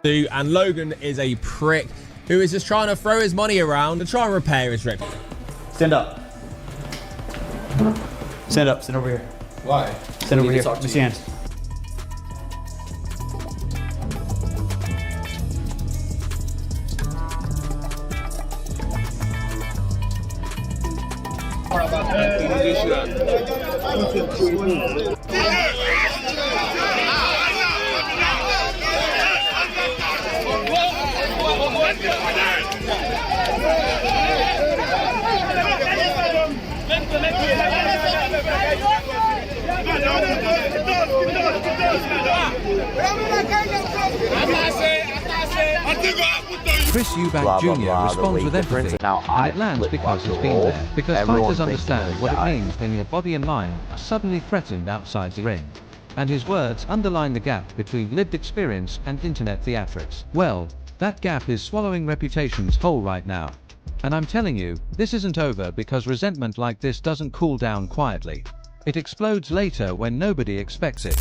And Logan is a prick who is just trying to throw his money around and try and repair his rep. Stand up. Stand up. Stand over here. Why? Stand over here. Let me see hands. Chris Eubank Jr. responds with empathy, and it lands because he's been there. Because fighters understand what it means when your body and mind are suddenly threatened outside the ring. And his words underline the gap between lived experience and internet theatrics. Well, that gap is swallowing reputations whole right now. And I'm telling you, this isn't over because resentment like this doesn't cool down quietly. It explodes later when nobody expects it.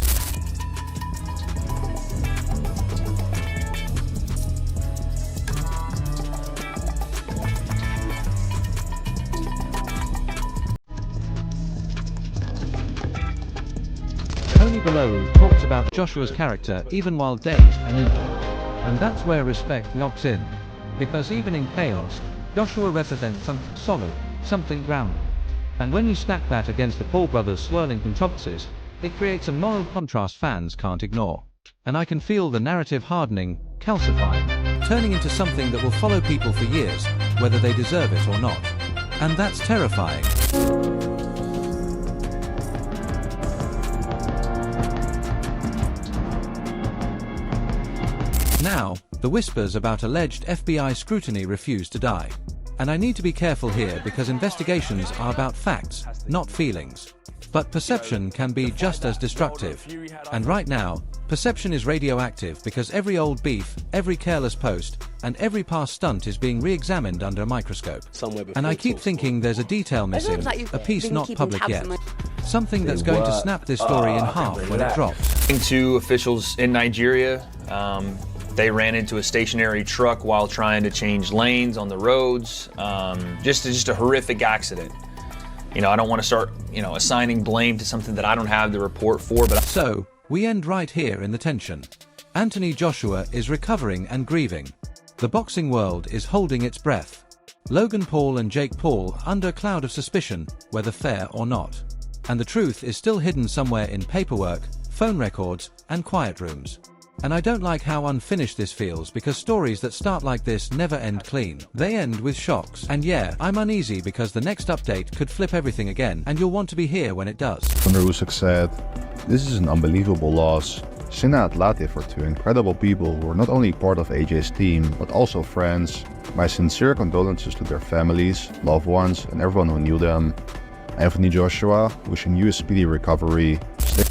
Tony below talks about Joshua's character even while dazed and injured. And that's where respect knocks in. Because even in chaos, Joshua represents something solid, something grounded. And when you stack that against the Paul brothers' swirling controversies, it creates a moral contrast fans can't ignore. And I can feel the narrative hardening, calcifying, turning into something that will follow people for years, whether they deserve it or not. And that's terrifying. Now, the whispers about alleged FBI scrutiny refuse to die. And I need to be careful here because investigations are about facts, not feelings. But perception can be just as destructive. And right now, perception is radioactive because every old beef, every careless post, and every past stunt is being re-examined under a microscope. And I keep thinking there's a detail missing, a piece not public yet. Something that's going to snap this story in half when it drops. To officials in Nigeria, they ran into a stationary truck while trying to change lanes on the roads. Just a horrific accident. You know, I don't want to start, assigning blame to something that I don't have the report for, but... So, we end right here in the tension. Anthony Joshua is recovering and grieving. The boxing world is holding its breath. Logan Paul and Jake Paul under a cloud of suspicion, whether fair or not. And the truth is still hidden somewhere in paperwork, phone records, and quiet rooms. And I don't like how unfinished this feels because stories that start like this never end clean. They end with shocks. And yeah, I'm uneasy because the next update could flip everything again and you'll want to be here when it does. Thunder Usyk said, "This is an unbelievable loss. Sinna and Latif are two incredible people who are not only part of AJ's team, but also friends. My sincere condolences to their families, loved ones, and everyone who knew them. Anthony Joshua, wishing you a speedy recovery."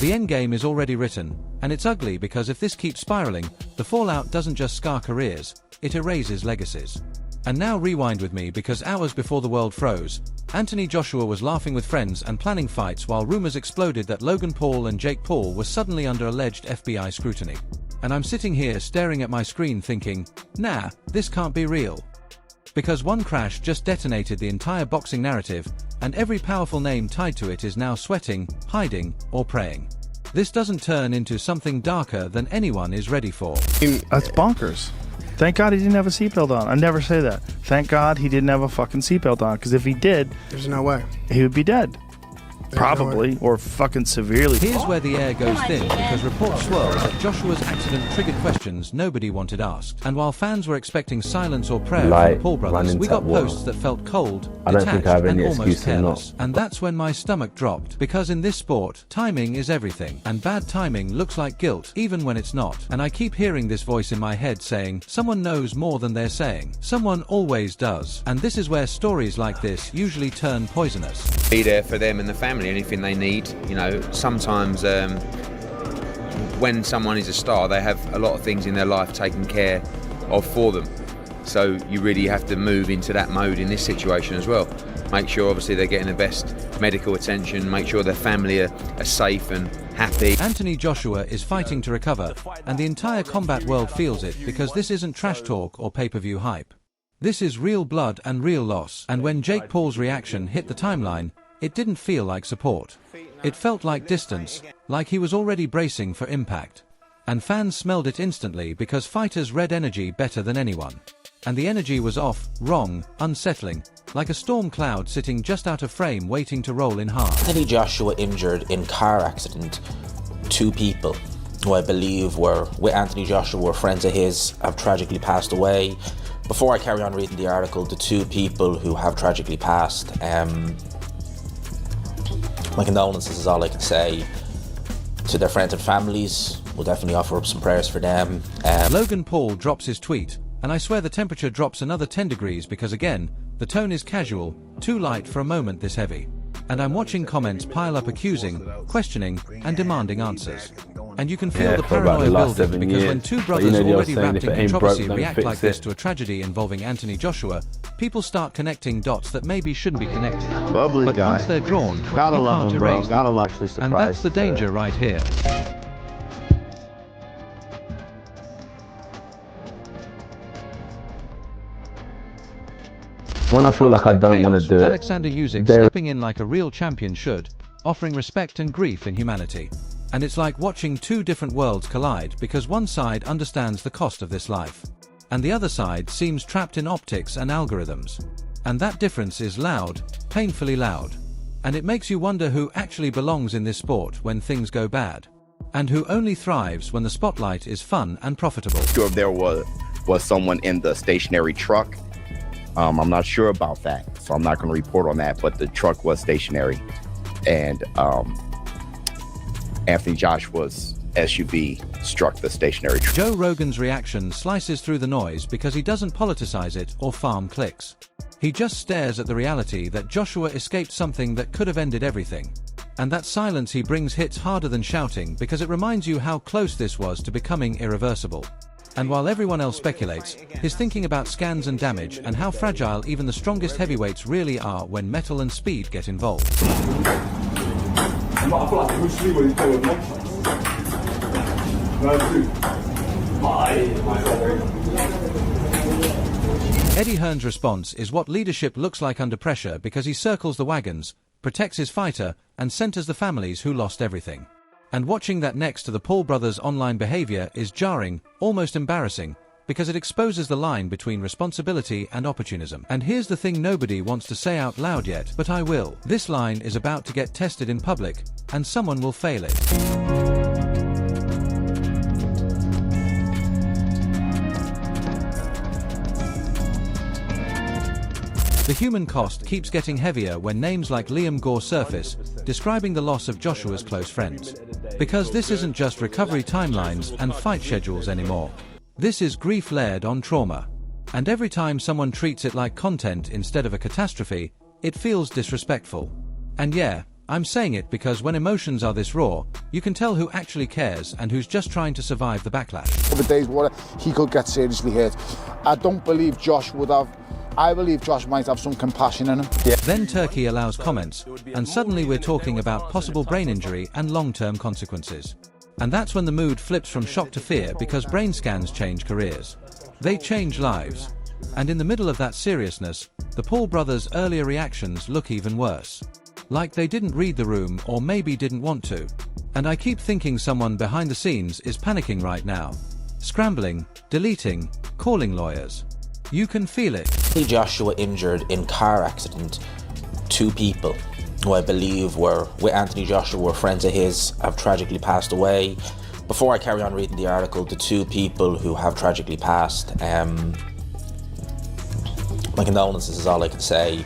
The endgame is already written, and it's ugly because if this keeps spiraling, the fallout doesn't just scar careers, it erases legacies. And now rewind with me because hours before the world froze, Anthony Joshua was laughing with friends and planning fights while rumors exploded that Logan Paul and Jake Paul were suddenly under alleged FBI scrutiny. And I'm sitting here staring at my screen thinking, nah, this can't be real. Because one crash just detonated the entire boxing narrative, and every powerful name tied to it is now sweating, hiding, or praying. This doesn't turn into something darker than anyone is ready for. That's bonkers. Thank God he didn't have a seatbelt on. I never say that. Thank God he didn't have a fucking seatbelt on, because if he did, there's no way. He would be dead. Probably, or fucking severely. Here's where the air goes thin because reports swirl that Joshua's accident triggered questions nobody wanted asked. And while fans were expecting silence or prayer from the Paul brothers, we got posts that felt cold, detached, and almost careless. And that's when my stomach dropped. Because in this sport, timing is everything. And bad timing looks like guilt, even when it's not. And I keep hearing this voice in my head saying, someone knows more than they're saying. Someone always does. And this is where stories like this usually turn poisonous. Be there for them and the family, anything they need. Sometimes when someone is a star, they have a lot of things in their life taken care of for them. So you really have to move into that mode in this situation as well. make sure obviously they're getting the best medical attention, make sure their family are safe and happy. Anthony Joshua is fighting to recover, and the entire combat world feels it because this isn't trash talk or pay-per-view hype. This is real blood and real loss, and when Jake Paul's reaction hit the timeline, it didn't feel like support. It felt like distance, like he was already bracing for impact. And fans smelled it instantly because fighters read energy better than anyone. And the energy was off, wrong, unsettling, like a storm cloud sitting just out of frame waiting to roll in half. Anthony Joshua injured in car accident. 2 people who I believe were with Anthony Joshua were friends of his have tragically passed away. Before I carry on reading the article, the 2 people who have tragically passed, my condolences is all I can say to their friends and families. We'll definitely offer up some prayers for them. Logan Paul drops his tweet, and I swear the temperature drops another 10 degrees because again, the tone is casual, too light for a moment this heavy. And I'm watching comments pile up accusing, questioning, and demanding answers. And you can feel the paranoia building because when 2 brothers already wrapped in controversy react like this to a tragedy involving Anthony Joshua, people start connecting dots that maybe shouldn't be connected. Bubbly But guy. once they're drawn, Gotta you love can't him, bro. erase Gotta them. love him. And that's the danger right here. When I feel like I don't want to do it, Alexander Usyk stepping in like a real champion should, offering respect and grief in humanity. And it's like watching 2 different worlds collide because one side understands the cost of this life, and the other side seems trapped in optics and algorithms. And that difference is loud, painfully loud. And it makes you wonder who actually belongs in this sport when things go bad, and who only thrives when the spotlight is fun and profitable. Sure if there was someone in the stationary truck. I'm not sure about that, so I'm not going to report on that, but the truck was stationary. And Anthony Joshua's SUV struck the stationary truck. Joe Rogan's reaction slices through the noise because he doesn't politicize it or farm clicks. He just stares at the reality that Joshua escaped something that could have ended everything. And that silence he brings hits harder than shouting because it reminds you how close this was to becoming irreversible. And while everyone else speculates, he's thinking about scans and damage and how fragile even the strongest heavyweights really are when metal and speed get involved. Eddie Hearn's response is what leadership looks like under pressure because he circles the wagons, protects his fighter, and centers the families who lost everything. And watching that next to the Paul brothers' online behavior is jarring, almost embarrassing, because it exposes the line between responsibility and opportunism. And here's the thing nobody wants to say out loud yet, but I will. This line is about to get tested in public, and someone will fail it. The human cost keeps getting heavier when names like Liam Gore surface, describing the loss of Joshua's close friends. Because this isn't just recovery timelines and fight schedules anymore. This is grief layered on trauma. And every time someone treats it like content instead of a catastrophe, it feels disrespectful. And yeah, I'm saying it because when emotions are this raw, you can tell who actually cares and who's just trying to survive the backlash. For the days where he could get seriously hurt. I don't believe Josh would have. I believe Josh might have some compassion in him. Yeah. Then Turkey allows comments, and suddenly we're talking about possible brain injury and long-term consequences. And that's when the mood flips from shock to fear because brain scans change careers. They change lives. And in the middle of that seriousness, the Paul brothers' earlier reactions look even worse. Like they didn't read the room or maybe didn't want to. And I keep thinking someone behind the scenes is panicking right now. Scrambling, deleting, calling lawyers. You can feel it. Joshua injured in car accident. 2 people who I believe were with Anthony Joshua were friends of his have tragically passed away. Before I carry on reading the article, the 2 people who have tragically passed, my condolences is all I can say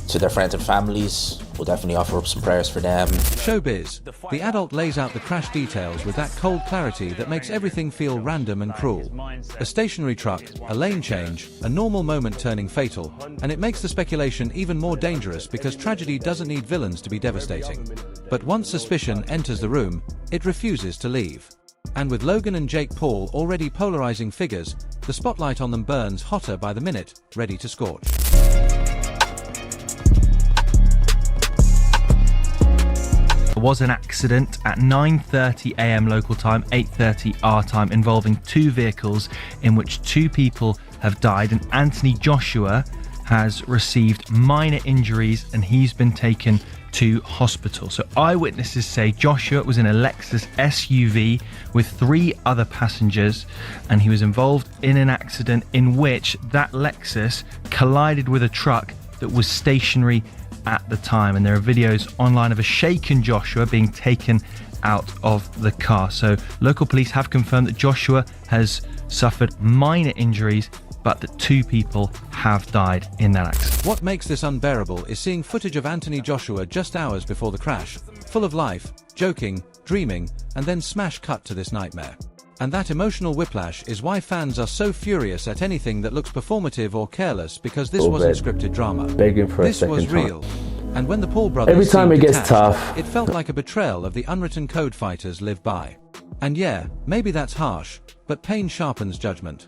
to their friends and families. We'll definitely offer up some prayers for them. Showbiz. The adult lays out the crash details with that cold clarity that makes everything feel random and cruel. A stationary truck, a lane change, a normal moment turning fatal, and it makes the speculation even more dangerous because tragedy doesn't need villains to be devastating. But once suspicion enters the room, it refuses to leave. And with Logan and Jake Paul already polarizing figures, the spotlight on them burns hotter by the minute, ready to scorch. There was an accident at 9:30 a.m. local time, 8:30 our time, involving 2 vehicles in which 2 people have died, and Anthony Joshua has received minor injuries and he's been taken to hospital. So eyewitnesses say Joshua was in a Lexus SUV with 3 other passengers, and he was involved in an accident in which that Lexus collided with a truck that was stationary at the time. And there are videos online of a shaken Joshua being taken out of the car. So local police have confirmed that Joshua has suffered minor injuries, but that 2 people have died in that accident. What makes this unbearable is seeing footage of Anthony Joshua just hours before the crash, full of life, joking, dreaming, and then smash cut to this nightmare. And that emotional whiplash is why fans are so furious at anything that looks performative or careless, because this wasn't scripted drama. Begging for this a second was real. And when the Paul brothers every time seemed it gets detached, tough, it felt like a betrayal of the unwritten code fighters live by. And yeah, maybe that's harsh, but pain sharpens judgment.